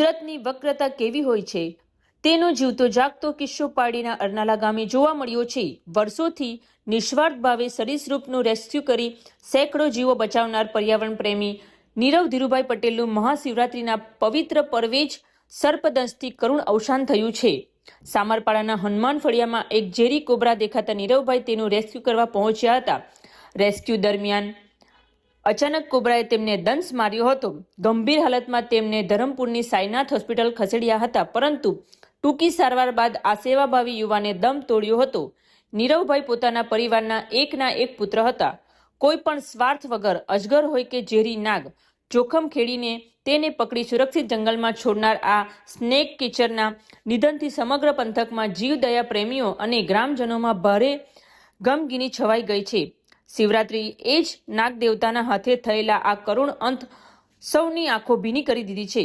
કુદરતની વક્રતા કેવી હોય છે તેનો જીવતો જાગતો કિસ્સો પાડીના અરનાલા ગામે જોવા મળ્યો છે। વર્ષોથી નિસ્વાર્થ ભાવે સરીસૃપનું રેસ્ક્યુ કરી સેંકડો જીવો બચાવનાર પર્યાવરણ પ્રેમી નીરવ ધીરુભાઈ પટેલનું મહાશિવરાત્રિના પવિત્ર પર્વે જ સર્પદંશથી કરુણ અવસાન થયું છે। સામરપાડાના હનુમાન ફળિયામાં એક ઝેરી કોબરા દેખાતા નીરવભાઈ તેનું રેસ્ક્યુ કરવા પહોંચ્યા હતા। રેસ્ક્યુ દરમિયાન અચાનક કોબરાએ તેમને દંશ માર્યો હતો। ગંભીર હાલતમાં તેમને ધરમપુરની સાઈનાથ હોસ્પિટલ ખસેડ્યા હતા, પરંતુ ટૂંકી સારવાર બાદ આ સેવાભાવી યુવાને દમ તોડ્યો હતો। નીરવભાઈ પોતાના પરિવારના એકના એક પુત્ર હતા। કોઈ પણ સ્વાર્થ વગર અજગર હોય કે ઝેરી નાગ જોખમ ખેડીને તેને પકડી સુરક્ષિત જંગલમાં છોડનાર આ સ્નેક કિચરના નિધનથી સમગ્ર પંથકમાં જીવદયા પ્રેમીઓ અને ગ્રામજનોમાં ભારે ગમગીની છવાઈ ગઈ છે। શિવરાત્રી એ જ નાગ દેવતાના હાથે થયેલા આ કરુણ અંત સૌની આંખો ભીની કરી દીધી છે।